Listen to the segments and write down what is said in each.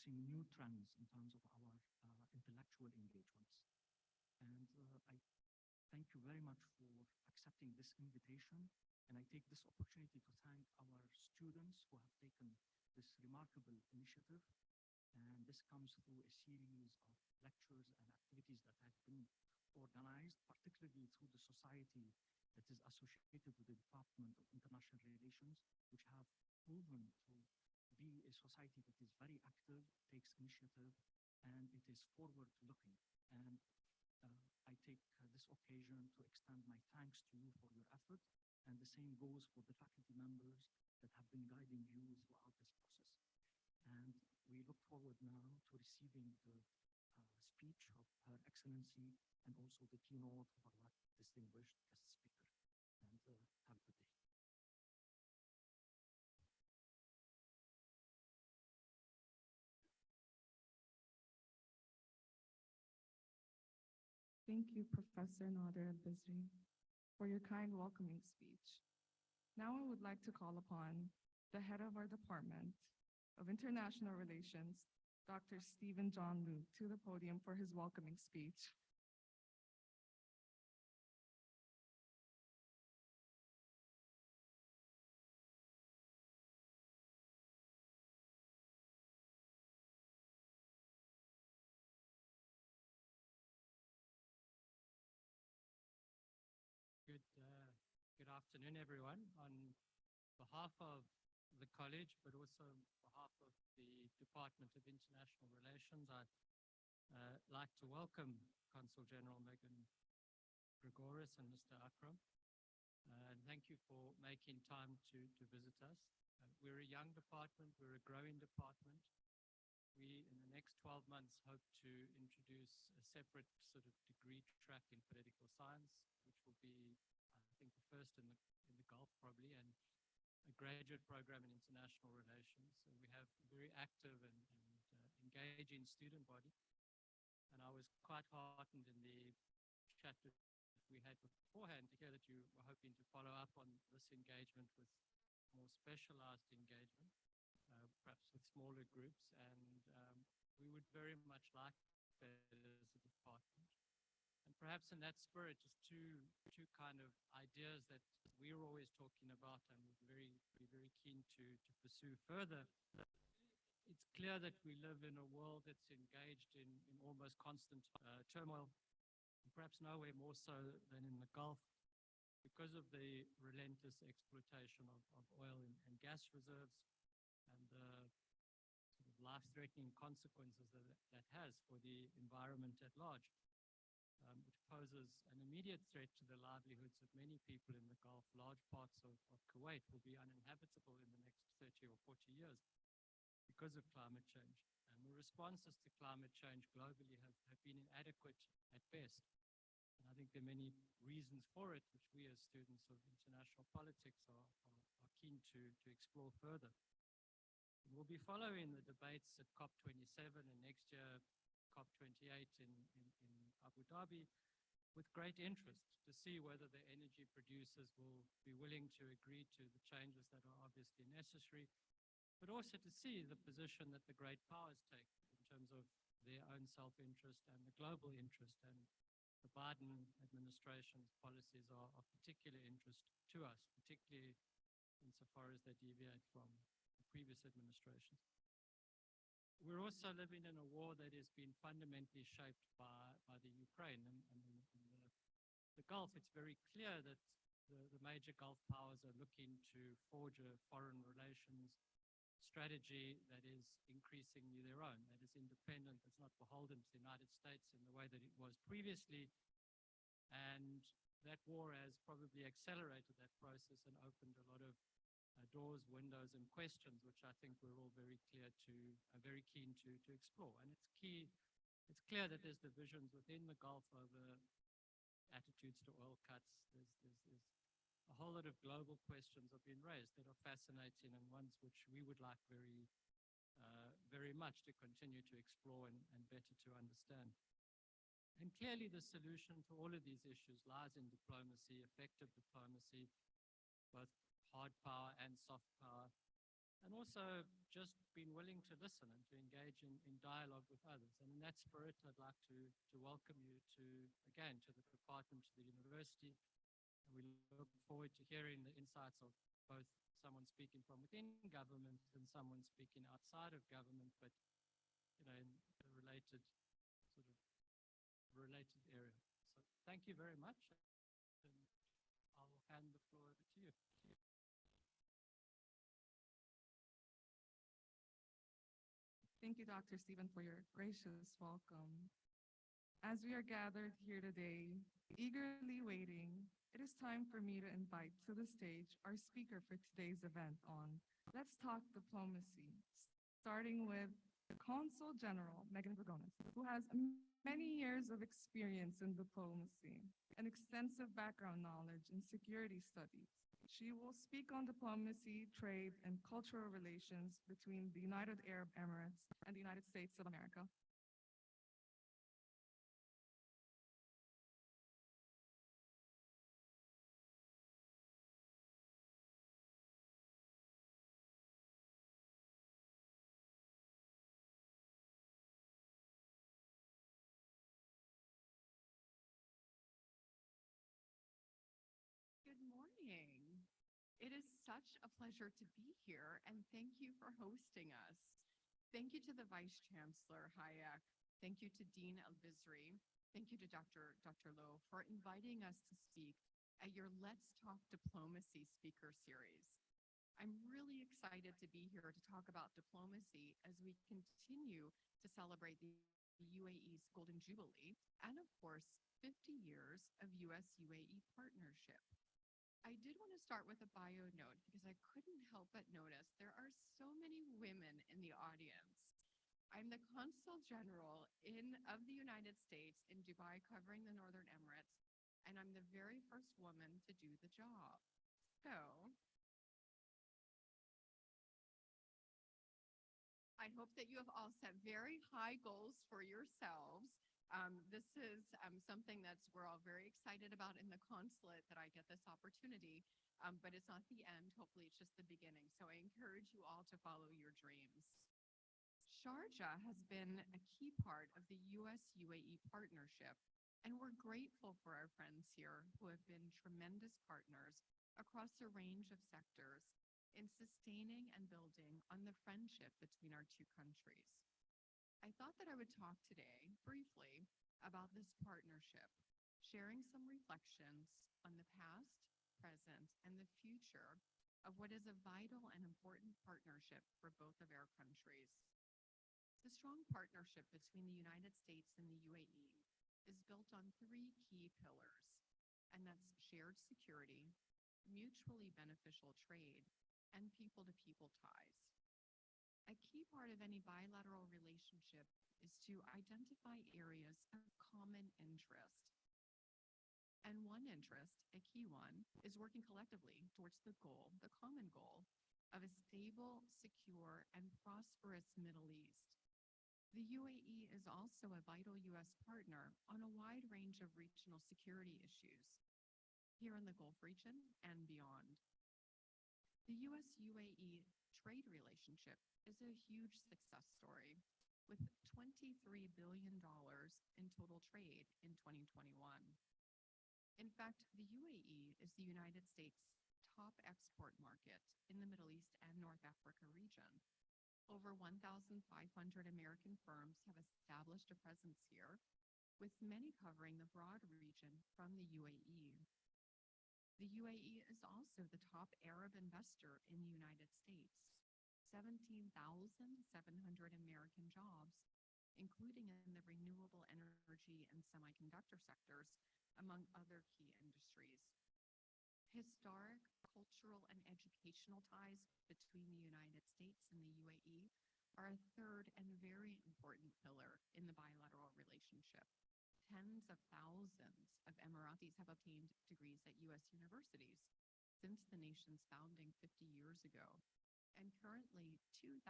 introducing new trends in terms of our intellectual engagements. And I thank you very much for accepting this invitation. And I take this opportunity to thank our students who have taken this remarkable initiative. And this comes through a series of lectures and activities that have been organized, particularly through the society that is associated with the Department of International Relations, which have proven to be a society that is very active, takes initiative, and it is forward-looking. And I take this occasion to extend my thanks to you for your effort, and the same goes for the faculty members that have been guiding you throughout this process. And we look forward now to receiving the speech of Her Excellency and also the keynote of our distinguished guest speaker. And have a good day. Thank you, Professor Nader al-Bizri, for your kind welcoming speech. Now I would like to call upon the head of our Department of International Relations, Dr. Stephen John Luke, to the podium for his welcoming speech. Good afternoon, everyone. On behalf of the college, but also on behalf of the Department of International Relations, I'd like to welcome Consul General Meghan Gregonis and Mr. Akram. And thank you for making time to visit us. We're a young department, we're a growing department. We, in the next 12 months, hope to introduce a separate sort of degree track in political science, which will be, I think, the first in the Gulf probably, and a graduate program in international relations. So we have a very active and engaging student body. And I was quite heartened in the chat that we had beforehand to hear that you were hoping to follow up on this engagement with more specialized engagement, perhaps with smaller groups. And we would very much like that as a department. And perhaps in that spirit, just two kind of ideas that we're always talking about and we're very keen to pursue further. It's clear that we live in a world that's engaged in almost constant turmoil, perhaps nowhere more so than in the Gulf, because of the relentless exploitation of oil and gas reserves and the sort of life-threatening consequences that has for the environment at large. Which poses an immediate threat to the livelihoods of many people in the Gulf. Large parts of Kuwait will be uninhabitable in the next 30 or 40 years because of climate change. And the responses to climate change globally have been inadequate at best. And I think there are many reasons for it, which we as students of international politics are keen to explore further. And we'll be following the debates at COP27 and next year COP28 in Abu Dhabi with great interest to see whether the energy producers will be willing to agree to the changes that are obviously necessary, but also to see the position that the great powers take in terms of their own self-interest and the global interest. And the Biden administration's policies are of particular interest to us, particularly insofar as they deviate from the previous administrations. We're also living in a war that has been fundamentally shaped by the Ukraine and the Gulf. It's very clear that the major Gulf powers are looking to forge a foreign relations strategy that is increasingly their own, that is independent, that's not beholden to the United States in the way that it was previously. And that war has probably accelerated that process and opened a lot of doors, windows, and questions, which I think we're all very keen to explore. And it's clear that there's divisions within the Gulf over attitudes to oil cuts. There's a whole lot of global questions have been raised that are fascinating and ones which we would like very much to continue to explore and better to understand. And clearly the solution to all of these issues lies in diplomacy, effective diplomacy, both hard power and soft power, and also just being willing to listen and to engage in dialogue with others. And in that spirit, I'd like to welcome you again, to the department, to the university. And we look forward to hearing the insights of both someone speaking from within government and someone speaking outside of government, but in a related area. So thank you very much, and I'll hand the floor over to you. Thank you, Dr. Stephen, for your gracious welcome. As we are gathered here today, eagerly waiting, it is time for me to invite to the stage our speaker for today's event on Let's Talk Diplomacy, starting with the Consul General, Meghan Gregonis, who has many years of experience in diplomacy and extensive background knowledge in security studies. She will speak on diplomacy, trade, and cultural relations between the United Arab Emirates and the United States of America. Good morning. It is such a pleasure to be here, and thank you for hosting us. Thank you to the Vice Chancellor Hayek. Thank you to Dean Al-Bizri. Thank you to Dr. Lowe for inviting us to speak at your Let's Talk Diplomacy speaker series. I'm really excited to be here to talk about diplomacy as we continue to celebrate the UAE's Golden Jubilee and, of course, 50 years of US-UAE partnership. I did want to start with a bio note because I couldn't help but notice there are so many women in the audience. I'm the Consul General of the United States in Dubai covering the Northern Emirates, and I'm the very first woman to do the job. So I hope that you have all set very high goals for yourselves. This is something we're all very excited about in the consulate, that I get this opportunity, but it's not the end. Hopefully it's just the beginning. So I encourage you all to follow your dreams. Sharjah has been a key part of the US-UAE partnership, and we're grateful for our friends here who have been tremendous partners across a range of sectors in sustaining and building on the friendship between our two countries. I thought that I would talk today briefly about this partnership, sharing some reflections on the past, present, and the future of what is a vital and important partnership for both of our countries. The strong partnership between the United States and the UAE is built on three key pillars, and that's shared security, mutually beneficial trade, and people-to-people ties. A key part of any bilateral relationship is to identify areas of common interest. And one interest, a key one, is working collectively towards the common goal, of a stable, secure, and prosperous Middle East. The UAE is also a vital U.S. partner on a wide range of regional security issues, here in the Gulf region and beyond. The US-UAE trade relationship is a huge success story, with $23 billion in total trade in 2021. In fact, the UAE is the United States' top export market in the Middle East and North Africa region. Over 1,500 American firms have established a presence here, with many covering the broad region from the UAE. The UAE is also the top Arab investor in the United States. 17,700 American jobs, including in the renewable energy and semiconductor sectors, among other key industries. Historic, cultural, and educational ties between the United States and the UAE are a third and very important pillar in the bilateral relationship. Tens of thousands of Emiratis have obtained degrees at U.S. universities since the nation's founding 50 years ago, and currently 2,000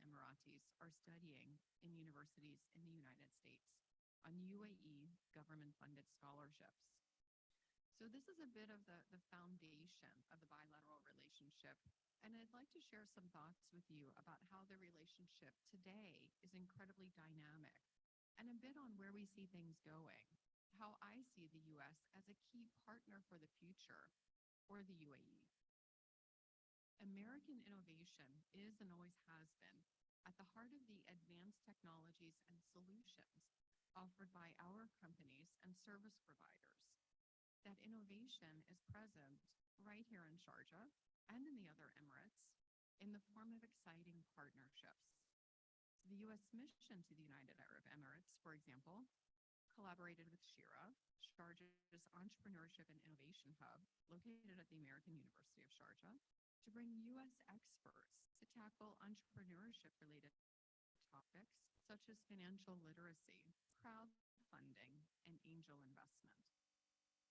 Emiratis are studying in universities in the United States on UAE government-funded scholarships. So this is a bit of the foundation of the bilateral relationship. And I'd like to share some thoughts with you about how the relationship today is incredibly dynamic and a bit on where we see things going, how I see the U.S. as a key partner for the future for the UAE. American innovation is and always has been at the heart of the advanced technologies and solutions offered by our companies and service providers. That innovation is present right here in Sharjah and in the other Emirates in the form of exciting partnerships. The U.S. mission to the United Arab Emirates, for example, collaborated with Shira, Sharjah's entrepreneurship and innovation hub, located at the American University of Sharjah, to bring U.S. experts to tackle entrepreneurship-related topics such as financial literacy, crowdfunding, and angel investment.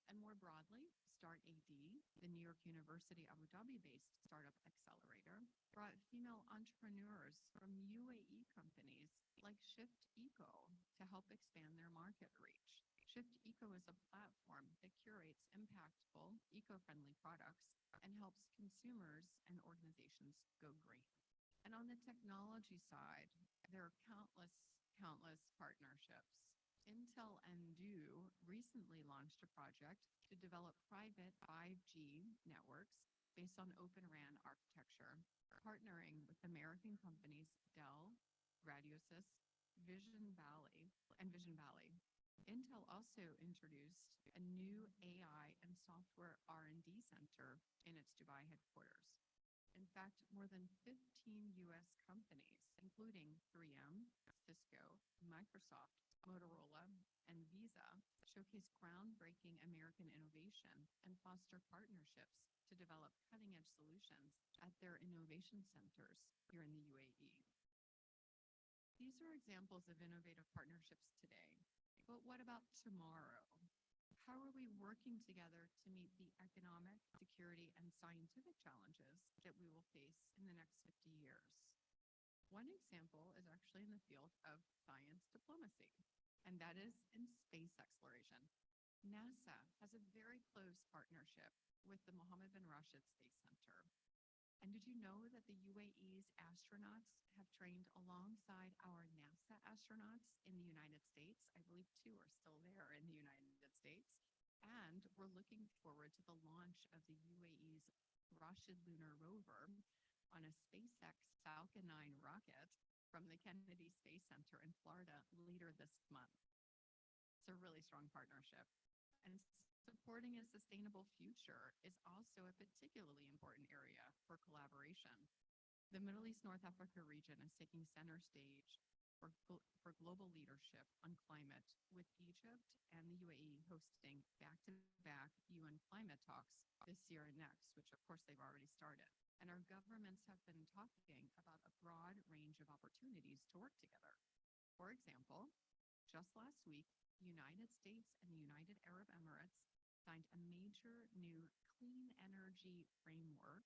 And more broadly, START AD, the New York University Abu Dhabi-based startup accelerator, brought female entrepreneurs from UAE companies like Shift Eco to help expand their market reach. Shift Eco is a platform that curates impactful, eco-friendly products and helps consumers and organizations go green. And on the technology side, there are countless partnerships. Intel and Du recently launched a project to develop private 5G networks based on Open RAN architecture, partnering with American companies Dell, Radiosys, Vision Valley. Intel also introduced a new AI and software R&D center in its Dubai headquarters. In fact, more than 15 U.S. companies, including 3M, Cisco, Microsoft, Motorola, and Visa, showcase groundbreaking American innovation and foster partnerships to develop cutting-edge solutions at their innovation centers here in the UAE. These are examples of innovative partnerships today, but what about tomorrow? How are we working together to meet the economic, security, and scientific challenges that we will face in the next 50 years? One example is actually in the field of science diplomacy, and that is in space exploration. NASA has a very close partnership with the Mohammed bin Rashid Space Center. And did you know that the UAE's astronauts have trained alongside our NASA astronauts in the United States? I believe 2 are still there in the United States. And we're looking forward to the launch of the UAE's Rashid Lunar Rover on a SpaceX Falcon 9 rocket from the Kennedy Space Center in Florida later this month. It's a really strong partnership. And supporting a sustainable future is also a particularly important area for collaboration. The Middle East North Africa region is taking center stage for global leadership on climate, with Egypt and the UAE hosting back-to-back UN climate talks this year and next, which of course they've already started. And our governments have been talking about a broad range of opportunities to work together. For example, just last week, the United States and the United Arab Emirates signed a major new clean energy framework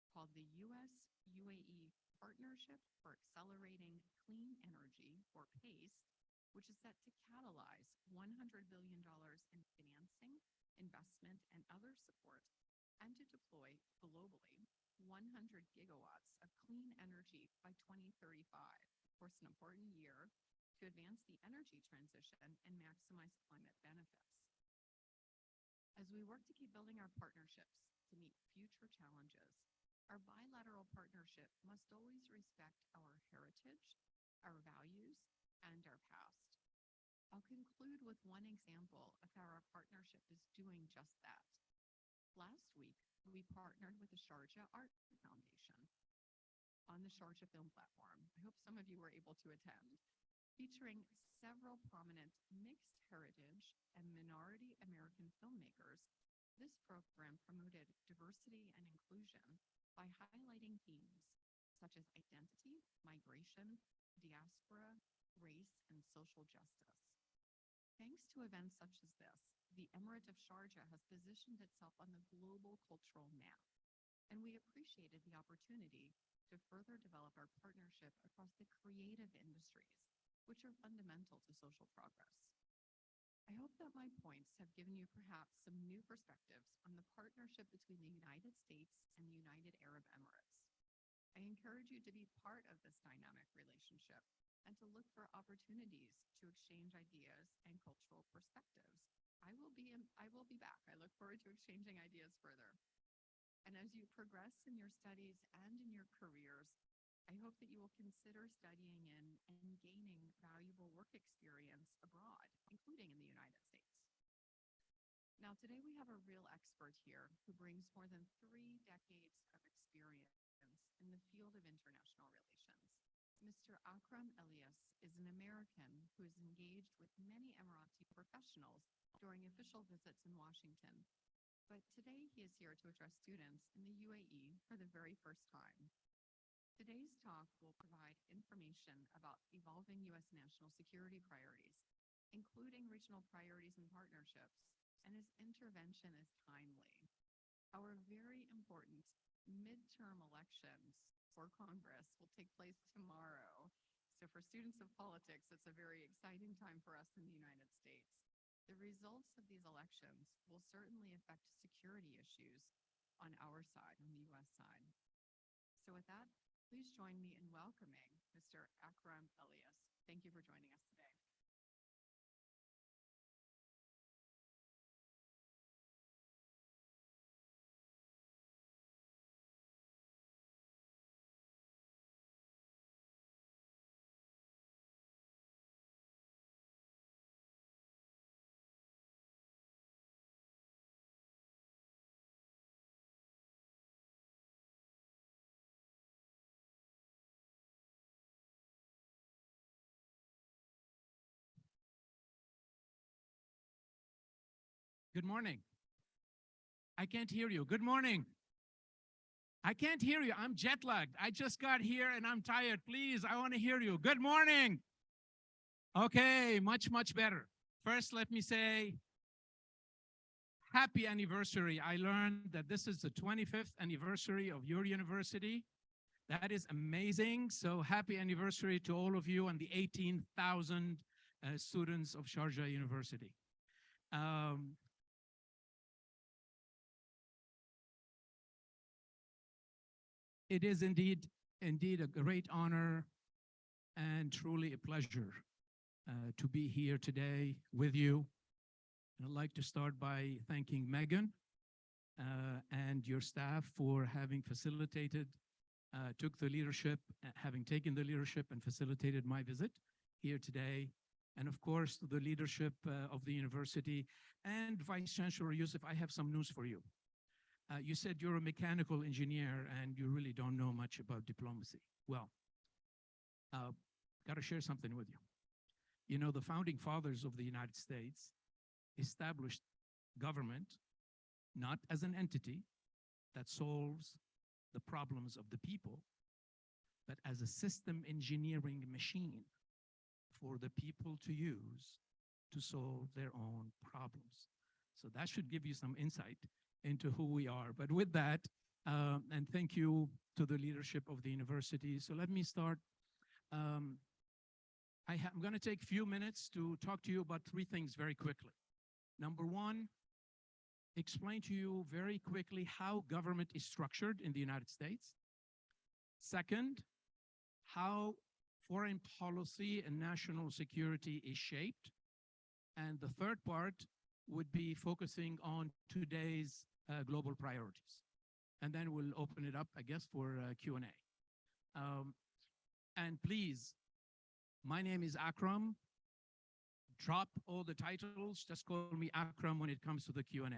called the U.S.-UAE Partnership for Accelerating Clean Energy, or PACE, which is set to catalyze $100 billion in financing, investment, and other support, and to deploy globally 100 gigawatts of clean energy by 2035. Of course, an important year to advance the energy transition and maximize climate benefits. As we work to keep building our partnerships to meet future challenges, our bilateral partnership must always respect our heritage, our values, and our past. I'll conclude with one example of how our partnership is doing just that. Last week, we partnered with the Sharjah Art Foundation on the Sharjah Film Platform. I hope some of you were able to attend, featuring several prominent mixed heritage and minority American filmmakers. This program promoted diversity and inclusion by highlighting themes such as identity, migration, diaspora, race, and social justice. Thanks to events such as this, the Emirate of Sharjah has positioned itself on the global cultural map, and we appreciated the opportunity to further develop our partnership across the creative industries, which are fundamental to social progress. I hope that my points have given you perhaps some new perspectives on the partnership between the United States and the United Arab Emirates. I encourage you to be part of this dynamic relationship and to look for opportunities to exchange ideas and cultural perspectives. I will be back. I look forward to exchanging ideas further. And as you progress in your studies and in your careers, I hope that you will consider studying in and gaining valuable work experience abroad, including in the United States. Now, today we have a real expert here who brings more than 3 decades of experience in the field of international relations. Mr. Akram Elias is an American who is engaged with many Emirati professionals during official visits in Washington. But today he is here to address students in the UAE for the very first time. Today's talk will provide information about evolving U.S. national security priorities, including regional priorities and partnerships, and his intervention is timely. Our very important midterm elections for Congress will take place tomorrow. So for students of politics, it's a very exciting time for us in the United States. The results of these elections will certainly affect security issues on our side, on the U.S. side. So with that, please join me in welcoming Mr. Akram Elias. Thank you for joining us today. Good morning. I can't hear you. Good morning. I can't hear you. I'm jet lagged. I just got here and I'm tired. Please, I want to hear you. Good morning. Okay, much, much better. First, let me say happy anniversary. I learned that this is the 25th anniversary of your university. That is amazing. So happy anniversary to all of you and the 18,000 students of Sharjah University. It is indeed a great honor and truly a pleasure to be here today with you. And I'd like to start by thanking Meghan and your staff for having facilitated, took the leadership, having taken the leadership and facilitated my visit here today. And of course, the leadership of the university and Vice Chancellor Yusuf, I have some news for you. You said you're a mechanical engineer and you really don't know much about diplomacy. Well, got to share something with you. You know, the founding fathers of the United States established government not as an entity that solves the problems of the people, but as a system engineering machine for the people to use to solve their own problems. So that should give you some insight into who we are. But with that, and thank you to the leadership of the university. So let me start. I'm going to take a few minutes to talk to you about 3 things very quickly. Number 1, explain to you very quickly how government is structured in the United States. Second, how foreign policy and national security is shaped. And the third part would be focusing on today's global priorities. And then we'll open it up, I guess, for Q&A. And please, my name is Akram. Drop all the titles, just call me Akram when it comes to the Q&A.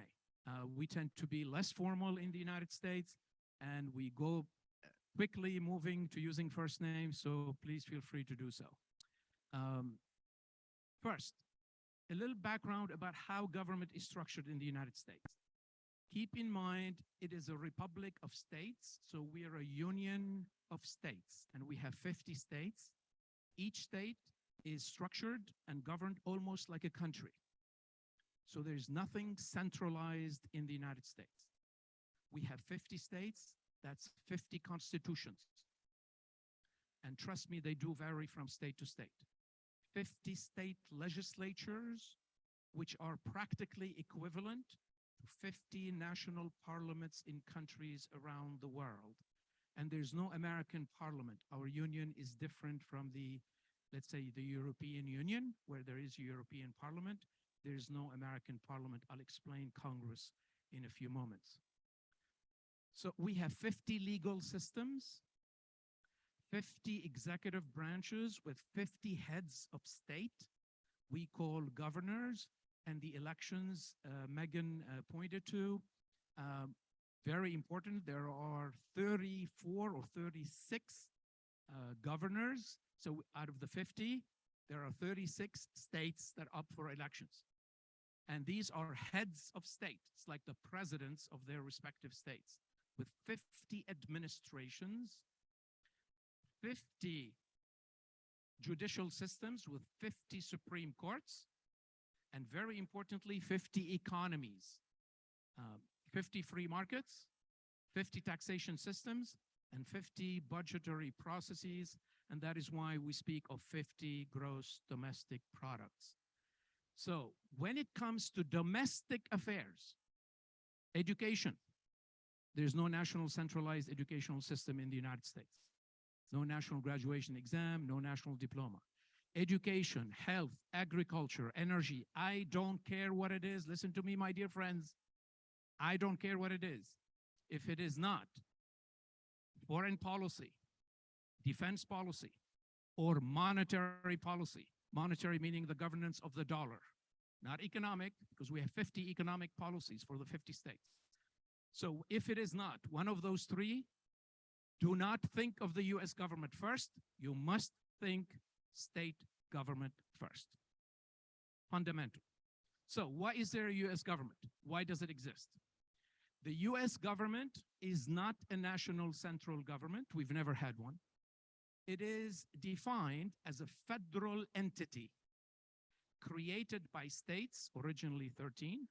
We tend to be less formal in the United States, and we go quickly moving to using first names, so please feel free to do so. First, a little background about how government is structured in the United States. Keep in mind, it is a republic of states, so we are a union of states, and we have 50 states. Each state is structured and governed almost like a country. So there's nothing centralized in the United States. We have 50 states, that's 50 constitutions. And trust me, they do vary from state to state. 50 state legislatures which are practically equivalent to 50 national parliaments in countries around the world. And there's no American parliament. Our union is different from the, let's say, the European Union, where there is a European parliament. There's no American parliament. I'll explain Congress in a few moments. So we have 50 legal systems, 50 executive branches with 50 heads of state we call governors, and the elections Meghan pointed to. Very important, there are 34 or 36 governors. So out of the 50, there are 36 states that are up for elections. And these are heads of state. It's like the presidents of their respective states, with 50 administrations, 50 judicial systems with 50 Supreme Courts, and very importantly, 50 economies, 50 free markets, 50 taxation systems, and 50 budgetary processes. And that is why we speak of 50 gross domestic products. So when it comes to domestic affairs, education, there's no national centralized educational system in the United States. No national graduation exam, no national diploma. Education, health, agriculture, energy, I don't care what it is. Listen to me, my dear friends. I don't care what it is. If it is not foreign policy, defense policy, or monetary policy, monetary meaning the governance of the dollar, not economic, because we have 50 economic policies for the 50 states. So if it is not one of those three, do not think of the US government first. You must think state government first. Fundamental. So why is there a US government? Why does it exist? The US government is not a national central government. We've never had one. It is defined as a federal entity created by states, originally 13,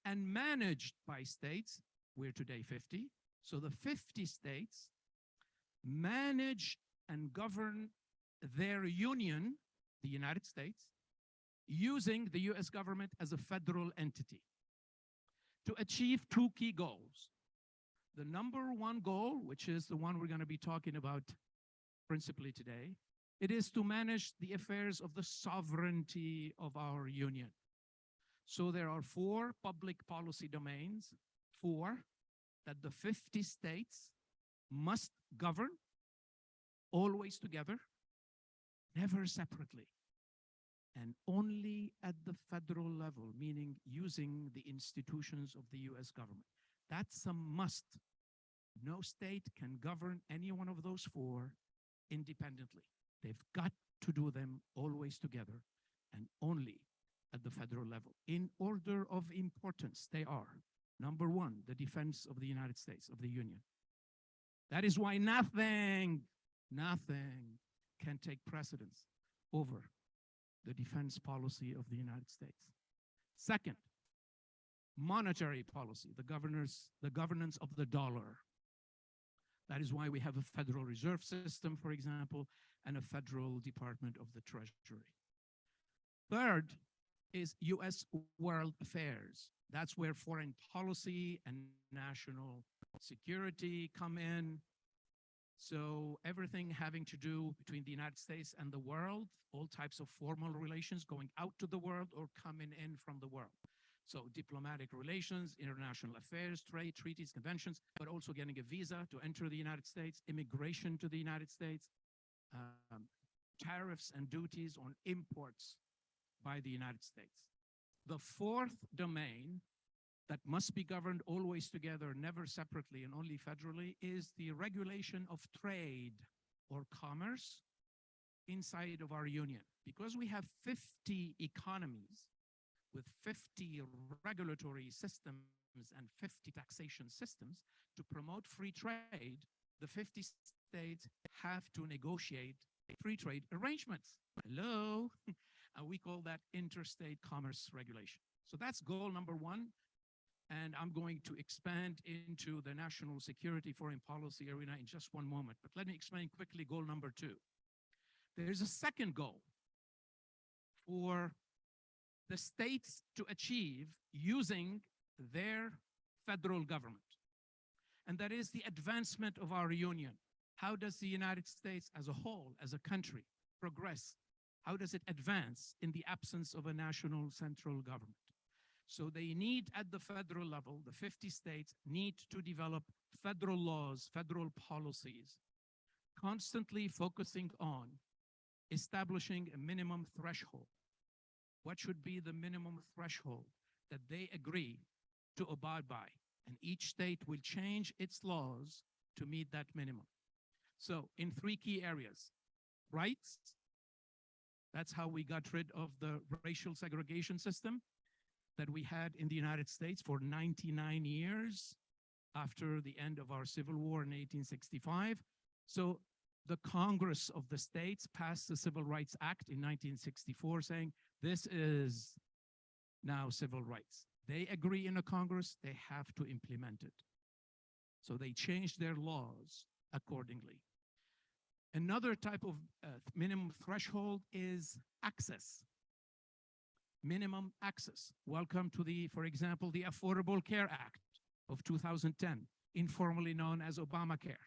and managed by states, we're today 50. So the 50 states manage and govern their union, the United States, using the US government as a federal entity to achieve two key goals. The number one goal, which is the one we're going to be talking about principally today, it is to manage the affairs of the sovereignty of our union. So there are 4 public policy domains, 4 that the 50 states must govern, always together, never separately, and only at the federal level, meaning using the institutions of the US government. That's a must. No state can govern any one of those 4 independently. They've got to do them always together and only at the federal level. In order of importance, they are: number 1, the defense of the United States, of the Union. That is why nothing can take precedence over the defense policy of the United States. Second, monetary policy, the governance of the dollar. That is why we have a Federal Reserve System, for example, and a Federal Department of the Treasury. Third is US world affairs. That's where foreign policy and national security come in. So everything having to do between the United States and the world, all types of formal relations going out to the world or coming in from the world. So diplomatic relations, international affairs, trade, treaties, conventions, but also getting a visa to enter the United States, immigration to the United States, tariffs and duties on imports by the United States. The 4th domain that must be governed always together, never separately and only federally, is the regulation of trade or commerce inside of our union. Because we have 50 economies with 50 regulatory systems and 50 taxation systems to promote free trade, the 50 states have to negotiate free trade arrangements. Hello? And we call that interstate commerce regulation. So that's goal number 1. And I'm going to expand into the national security foreign policy arena in just one moment. But let me explain quickly goal number 2. There's a second goal for the states to achieve using their federal government. And that is the advancement of our union. How does the United States as a whole, as a country, progress? How does it advance in the absence of a national central government? So they need, at the federal level, the 50 states need to develop federal laws, federal policies, constantly focusing on establishing a minimum threshold. What should be the minimum threshold that they agree to abide by? And each state will change its laws to meet that minimum. So in 3 key areas: rights, that's how we got rid of the racial segregation system that we had in the United States for 99 years after the end of our Civil War in 1865. So the Congress of the states passed the Civil Rights Act in 1964 saying, this is now civil rights. They agree in a Congress, they have to implement it. So they changed their laws accordingly. Another type of minimum threshold is access. Minimum access. Welcome to the, for example, the Affordable Care Act of 2010, informally known as Obamacare,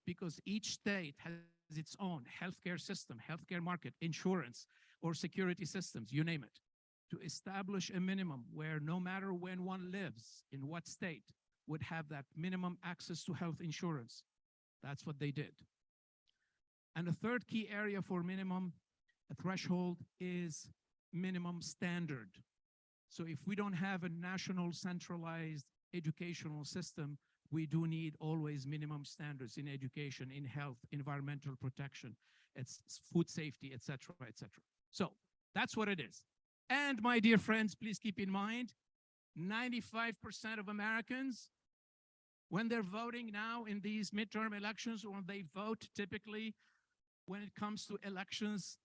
because each state has its own healthcare system, healthcare market, insurance, or security systems, you name it, to establish a minimum where no matter when one lives, in what state, would have that minimum access to health insurance. That's what they did. And a third key area for minimum threshold is minimum standard. So if we don't have a national centralized educational system, we do need always minimum standards in education, in health, environmental protection, it's food safety, et cetera, et cetera. So that's what it is. And my dear friends, please keep in mind, 95% of Americans, when they're voting now in these midterm elections, when they vote typically when it comes to elections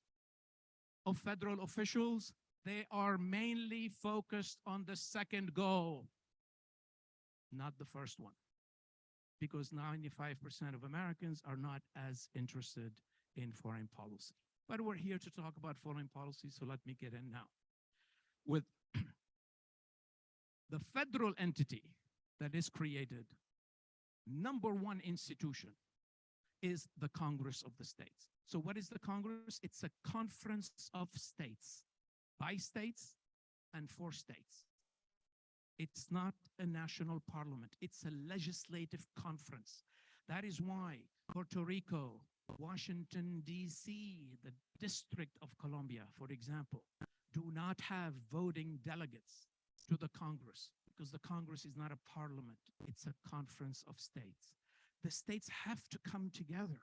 of federal officials, they are mainly focused on the second goal, not the first one, because 95% of Americans are not as interested in foreign policy. But we're here to talk about foreign policy, so let me get in now. With the federal entity that is created, #1 institution is the Congress of the states. So what is the Congress? It's a conference of states, by states and for states. It's not a national parliament. It's a legislative conference. That is why Puerto Rico, Washington, D.C., the District of Columbia, for example, do not have voting delegates to the Congress because the Congress is not a parliament. It's a conference of states. The states have to come together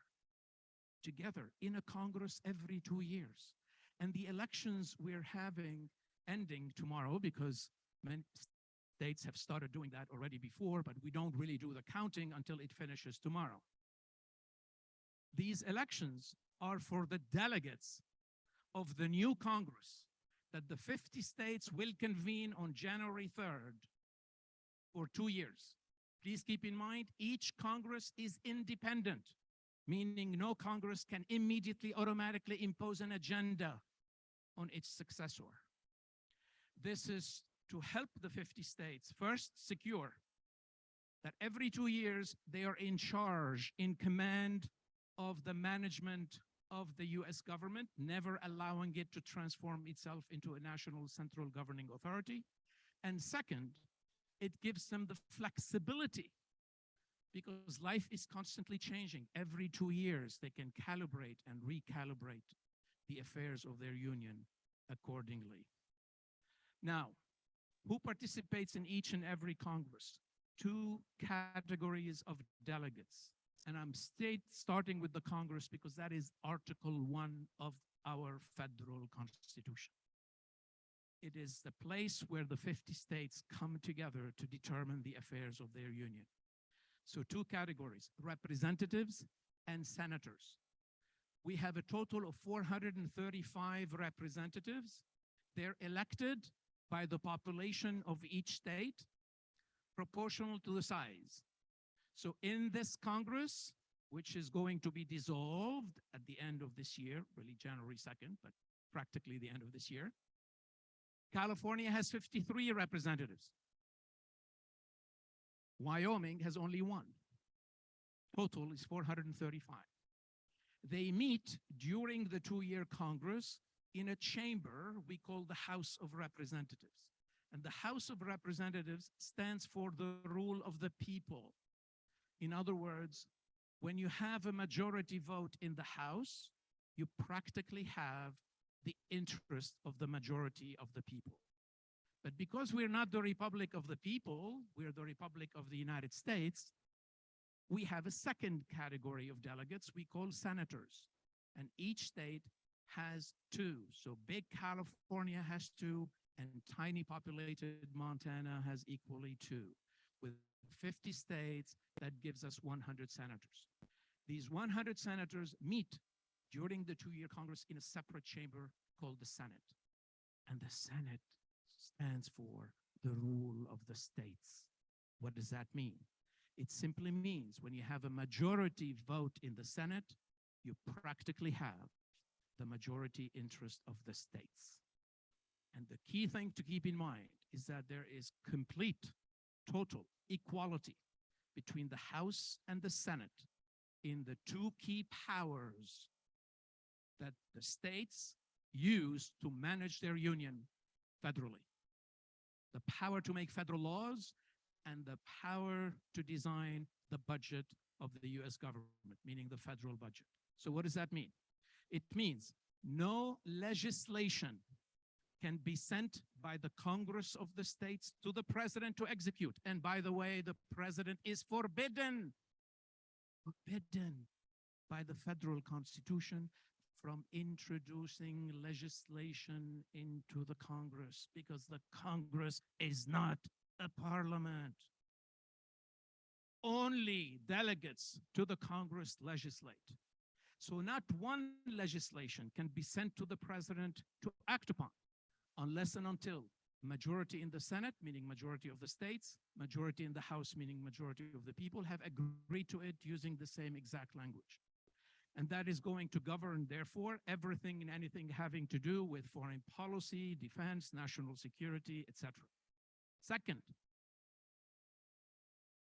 in a Congress every 2 years. And the elections we're having ending tomorrow, because many states have started doing that already before, but we don't really do the counting until it finishes tomorrow. These elections are for the delegates of the new Congress that the 50 states will convene on January 3rd for 2 years. Please keep in mind, each Congress is independent, meaning no Congress can immediately, automatically impose an agenda on its successor. This is to help the 50 states first secure that every 2 years they are in charge, in command of the management of the US government, never allowing it to transform itself into a national central governing authority. And second, it gives them the flexibility because life is constantly changing. Every 2 years, they can calibrate and recalibrate the affairs of their union accordingly. Now, who participates in each and every Congress? 2 categories of delegates. And I'm starting with the Congress because that is Article 1 of our federal constitution. It is the place where the 50 states come together to determine the affairs of their union. So 2 categories, representatives and senators. We have a total of 435 representatives. They're elected by the population of each state, proportional to the size. So in this Congress, which is going to be dissolved at the end of this year, really January 2nd, but practically the end of this year, California has 53 representatives. Wyoming has only 1. Total is 435. They meet during the 2-year Congress in a chamber we call the House of Representatives. And the House of Representatives stands for the rule of the people. In other words, when you have a majority vote in the House, you practically have the interest of the majority of the people. But because we're not the Republic of the people, we're the Republic of the United States, we have a second category of delegates we call senators. And each state has 2. So big California has 2, and tiny populated Montana has equally 2. With 50 states, that gives us 100 senators. These 100 senators meet during the 2-year Congress in a separate chamber called the Senate. And the Senate stands for the rule of the states. What does that mean? It simply means when you have a majority vote in the Senate, you practically have the majority interest of the states. And the key thing to keep in mind is that there is complete, total equality between the House and the Senate in the 2 key powers that the states use to manage their union federally. The power to make federal laws and the power to design the budget of the US government, meaning the federal budget. So what does that mean? It means no legislation can be sent by the Congress of the states to the president to execute. And by the way, the president is forbidden by the federal constitution from introducing legislation into the Congress, because the Congress is not a parliament. Only delegates to the Congress legislate. So not one legislation can be sent to the president to act upon unless and until majority in the Senate, meaning majority of the states, majority in the House, meaning majority of the people, have agreed to it using the same exact language. And that is going to govern, therefore, everything and anything having to do with foreign policy, defense, national security, etc. Second,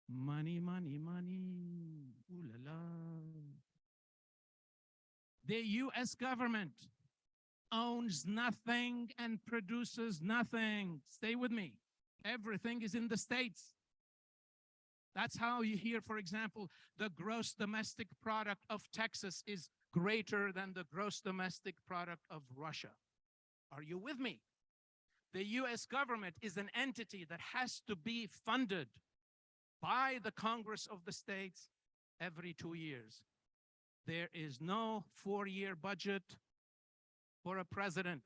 money, money, money. Ooh la la. The US government owns nothing and produces nothing. Stay with me. Everything is in the states. That's how you hear, for example, the gross domestic product of Texas is greater than the gross domestic product of Russia. Are you with me? The US government is an entity that has to be funded by the Congress of the states every 2 years. There is no 4-year budget for a president.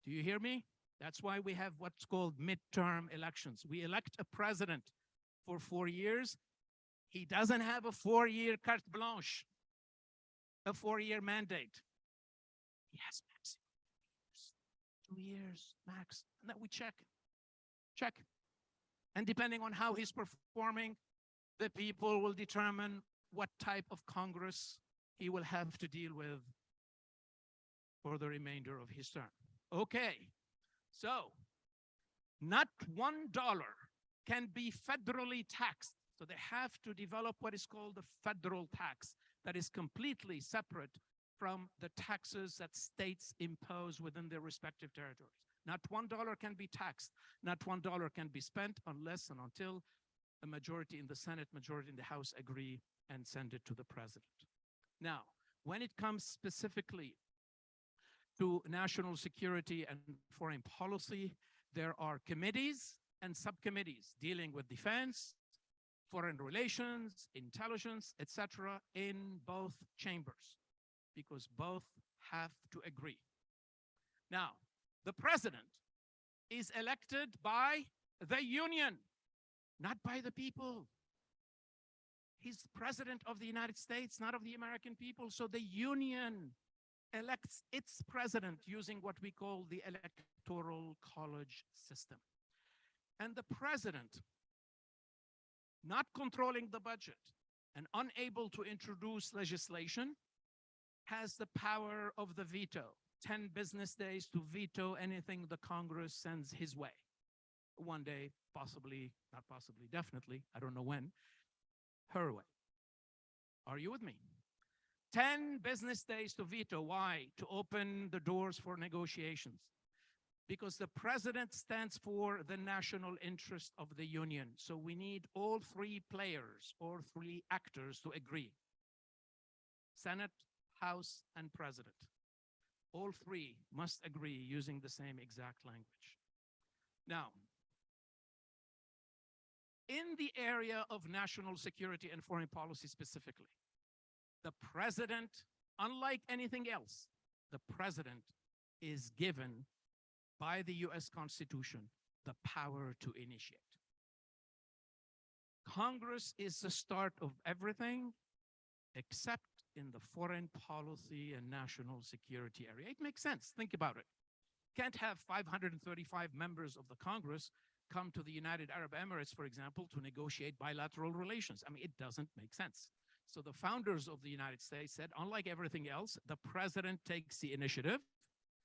Do you hear me? That's why we have what's called midterm elections. We elect a president for 4 years. He doesn't have a 4-year carte blanche, a 4-year mandate. He has maximum 2 years max. And then we check. And depending on how he's performing, the people will determine what type of Congress he will have to deal with for the remainder of his term. Okay, so not $1 can be federally taxed. So they have to develop what is called a federal tax that is completely separate from the taxes that states impose within their respective territories. Not $1 can be taxed. Not $1 can be spent unless and until a majority in the Senate, majority in the House agree and send it to the president. Now, when it comes specifically to national security and foreign policy, there are committees and subcommittees dealing with defense, foreign relations, intelligence, etc., in both chambers, because both have to agree. Now, the president is elected by the union, not by the people. He's president of the United States, not of the American people. So the union elects its president using what we call the electoral college system. And the president, not controlling the budget and unable to introduce legislation, has the power of the veto. 10 business days to veto anything the Congress sends his way. One day, possibly, not possibly, definitely, I don't know when, her way. Are you with me? 10 business days to veto. Why? To open the doors for negotiations. Because the president stands for the national interest of the union. So we need all three players or three actors to agree. Senate, House, and President. All three must agree using the same exact language. Now, in the area of national security and foreign policy specifically, the president, unlike anything else, the president is given by the US Constitution the power to initiate. Congress is the start of everything except in the foreign policy and national security area. It makes sense. Think about it. Can't have 535 members of the Congress come to the United Arab Emirates, for example, to negotiate bilateral relations. I mean, it doesn't make sense. So the founders of the United States said, unlike everything else, the president takes the initiative,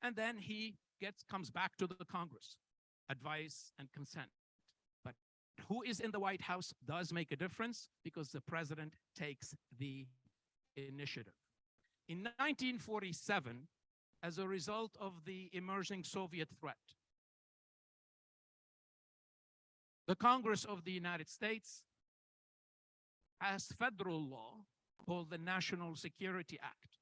and then he comes back to the Congress, advice and consent. But who is in the White House does make a difference because the president takes the initiative. In 1947, as a result of the emerging Soviet threat, the Congress of the United States passed federal law called the National Security Act,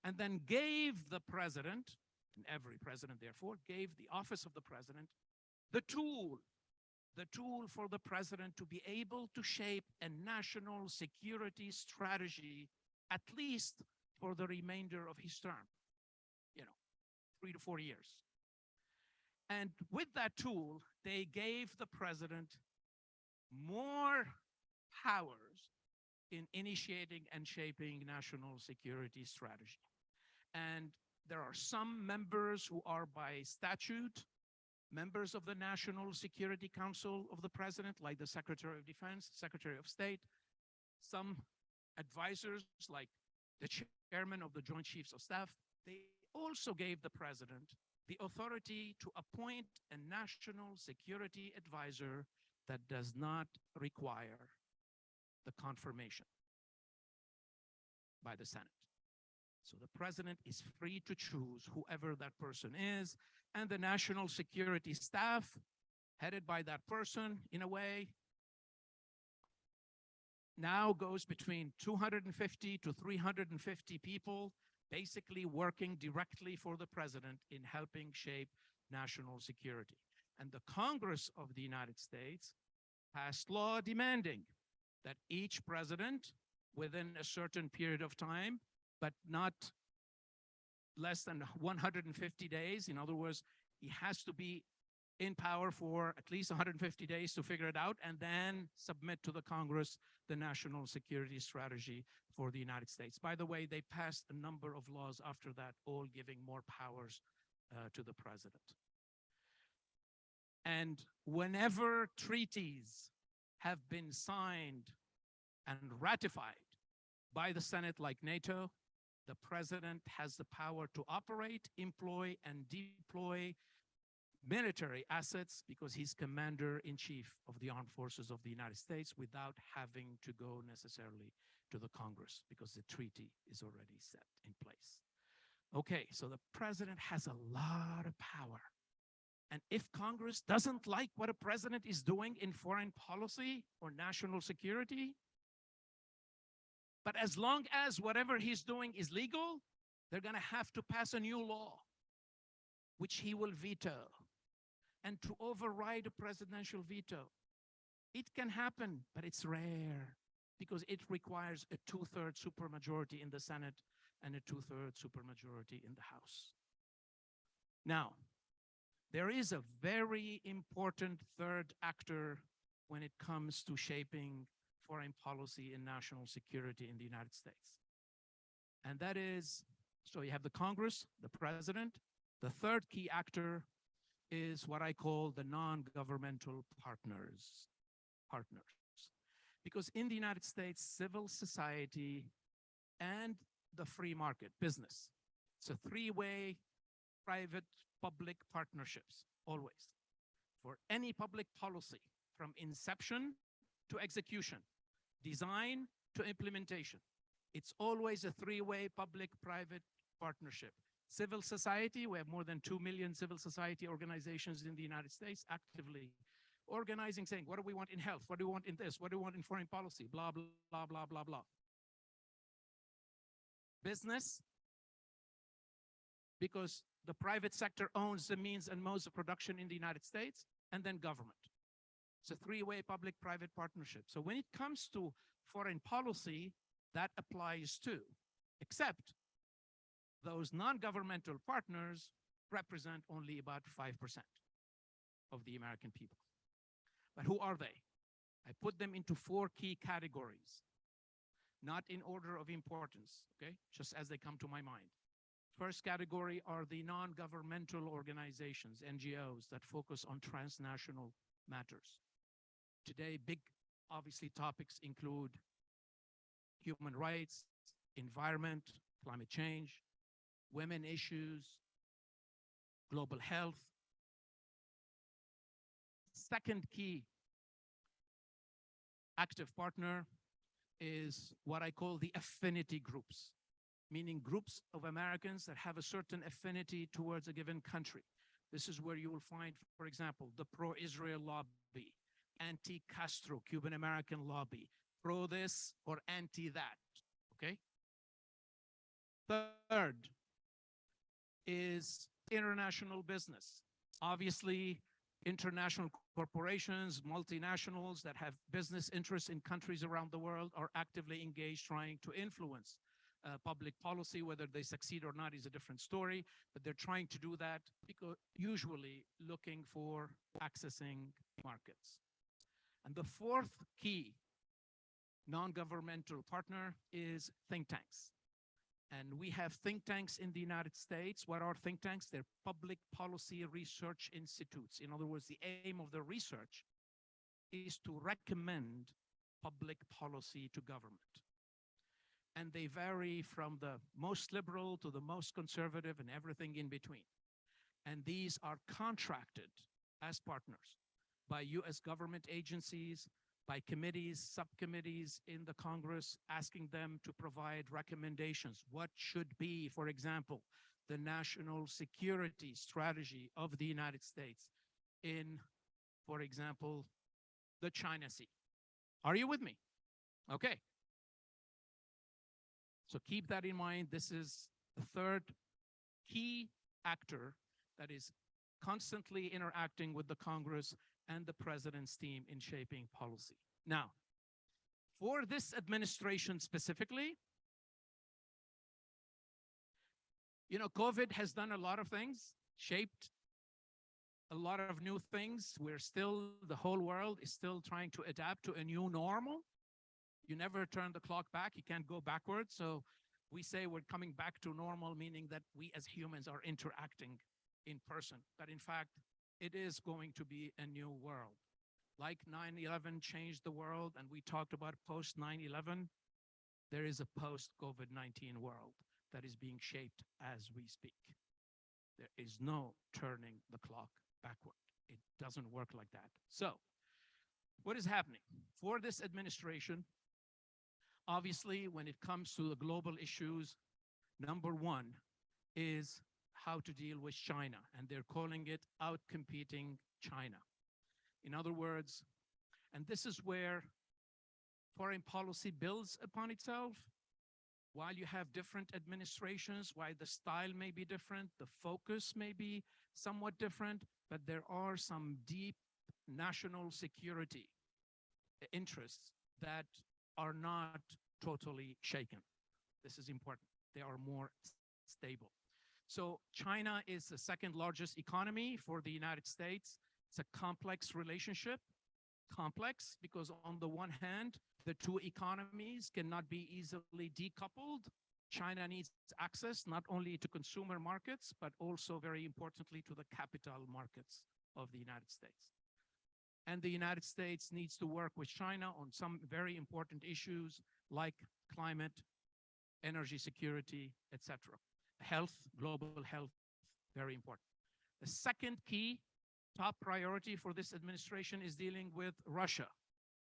and then gave the president, and every president therefore, gave the office of the president the tool for the president to be able to shape a national security strategy, at least for the remainder of his term, 3 to 4 years. And with that tool, they gave the president more powers in initiating and shaping national security strategy. And there are some members who are by statute members of the National Security Council of the President, like the Secretary of Defense, Secretary of State, some advisors like the chairman of the Joint Chiefs of Staff. They also gave the president the authority to appoint a national security advisor that does not require the confirmation by the Senate. So the president is free to choose whoever that person is, and the national security staff, headed by that person, in a way, now goes between 250 to 350 people, basically working directly for the president in helping shape national security. And the Congress of the United States passed law demanding that each president, within a certain period of time, but not less than 150 days, in other words, he has to be in power for at least 150 days to figure it out, and then submit to the Congress the national security strategy for the United States. By the way, they passed a number of laws after that, all giving more powers to the president. And whenever treaties have been signed and ratified by the Senate, like NATO, the president has the power to operate, employ, and deploy military assets because he's commander-in-chief of the armed forces of the United States without having to go necessarily to the Congress because the treaty is already set in place. Okay, so the president has a lot of power. And if Congress doesn't like what a president is doing in foreign policy or national security, but as long as whatever he's doing is legal, they're going to have to pass a new law, which he will veto, and to override a presidential veto. It can happen, but it's rare because it requires a 2/3 supermajority in the Senate and a 2/3 supermajority in the House. Now, there is a very important third actor when it comes to shaping foreign policy and national security in the United States. And that is, so you have the Congress, the president. The third key actor is what I call the non-governmental partners. Because in the United States, civil society and the free market, business, it's a three-way private-public partnerships, always. For any public policy, from inception to execution, design to implementation, it's always a three-way public-private partnership. Civil society, we have more than 2 million civil society organizations in the United States actively organizing, saying, what do we want in health? What do we want in this? What do we want in foreign policy? Blah, blah, blah, blah, blah, blah. Business, because the private sector owns the means and modes of production in the United States, and then government. It's a three-way public-private partnership. So when it comes to foreign policy, that applies too, except those non-governmental partners represent only about 5% of the American people. But who are they? I put them into 4 key categories, not in order of importance, okay? Just as they come to my mind. First category are the non-governmental organizations, NGOs, that focus on transnational matters. Today, big, obviously, topics include human rights, environment, climate change, women issues, global health. Second key active partner is what I call the affinity groups, meaning groups of Americans that have a certain affinity towards a given country. This is where you will find, for example, the pro-Israel lobby, anti-Castro Cuban American lobby, pro this or anti that, okay? Third is international business. Obviously, international corporations, multinationals that have business interests in countries around the world are actively engaged trying to influence public policy. Whether they succeed or not is a different story, but they're trying to do that because usually looking for accessing markets. And the fourth key non-governmental partner is think tanks. And we have think tanks in the United States. What are think tanks? They're public policy research institutes. In other words, the aim of the research is to recommend public policy to government. And they vary from the most liberal to the most conservative and everything in between. And these are contracted as partners by US government agencies, by committees, subcommittees in the Congress, asking them to provide recommendations. What should be, for example, the national security strategy of the United States in, for example, the China Sea? Are you with me? Okay. So keep that in mind. This is the third key actor that is constantly interacting with the Congress and the president's team in shaping policy. Now, for this administration specifically, you know, COVID has done a lot of things, shaped a lot of new things. The whole world is still trying to adapt to a new normal. You never turn the clock back, you can't go backwards. So we say we're coming back to normal, meaning that we as humans are interacting in person. But in fact, it is going to be a new world. Like 9/11 changed the world, and we talked about post 9/11, there is a post-COVID-19 world that is being shaped as we speak. There is no turning the clock backward. It doesn't work like that. So, what is happening? For this administration, obviously, when it comes to the global issues, number one is how to deal with China, and they're calling it out-competing China. In other words, and this is where foreign policy builds upon itself. While you have different administrations, while the style may be different, the focus may be somewhat different, but there are some deep national security interests that are not totally shaken. This is important. They are more stable. So China is the second largest economy for the United States. It's a complex relationship. Complex because on the one hand, the two economies cannot be easily decoupled. China needs access not only to consumer markets, but also very importantly to the capital markets of the United States. And the United States needs to work with China on some very important issues like climate, energy security, etc. Health, global health Very important. The second key top priority for this administration is dealing with Russia.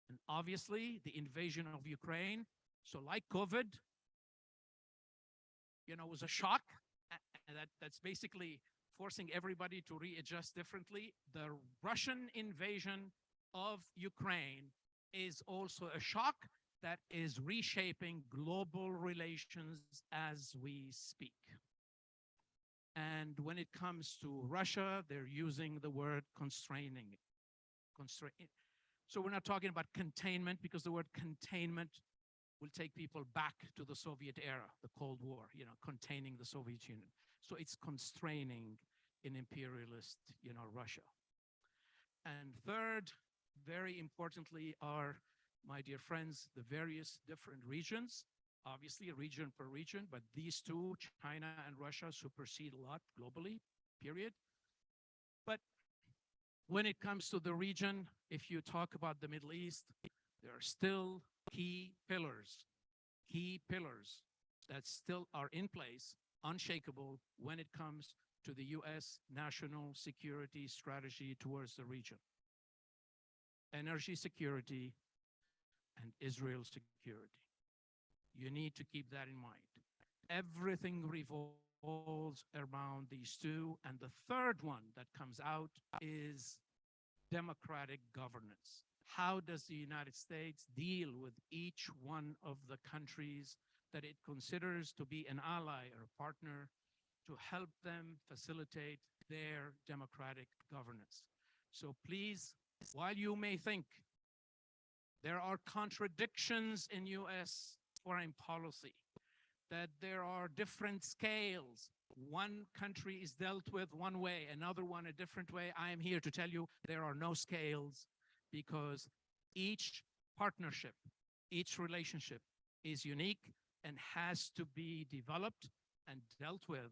And obviously, the invasion of Ukraine. So like COVID, was a shock. And that's basically forcing everybody to readjust differently. The Russian invasion of Ukraine is also a shock that is reshaping global relations as we speak. And when it comes to Russia, they're using the word constraining. So we're not talking about containment, because the word containment will take people back to the Soviet era, the Cold War, containing the Soviet Union. So it's constraining in imperialist, Russia. And third, very importantly, are, my dear friends, the various different regions, obviously region per region, but these two, China and Russia, supersede a lot globally, period. But when it comes to the region, if you talk about the Middle East, there are still key pillars that still are in place, unshakable, when it comes to the US national security strategy towards the region. Energy security and Israel security. You need to keep that in mind. Everything revolves around these two. And the third one that comes out is democratic governance. How does the United States deal with each one of the countries that it considers to be an ally or a partner to help them facilitate their democratic governance? So please, while you may think there are contradictions in US foreign policy, that there are different scales, one country is dealt with one way, another one a different way, I am here to tell you there are no scales, because each partnership, each relationship is unique and has to be developed and dealt with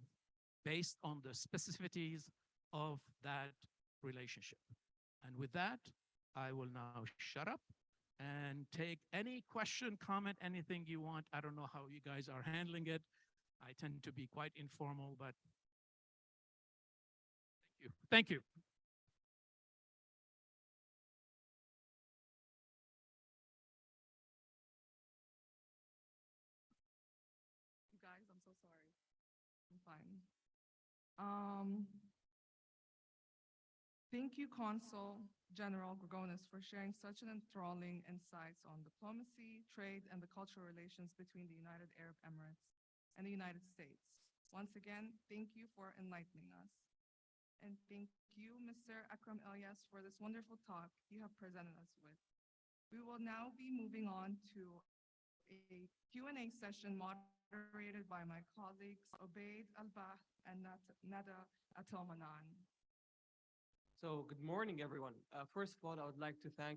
based on the specificities of that relationship. And with that, I will now shut up and take any question, comment, anything you want. I don't know how you guys are handling it. I tend to be quite informal, but thank you. Thank you. You guys, I'm so sorry. I'm fine. Thank you, Consul General Gregonis, for sharing such an enthralling insights on diplomacy, trade, and the cultural relations between the United Arab Emirates and the United States. Once again, thank you for enlightening us. And thank you, Mr. Akram Elias, for this wonderful talk you have presented us with. We will now be moving on to a Q&A session moderated by my colleagues, Obaid Al-Bah and Nada Atilmanan. So good morning, everyone. First of all, I would like to thank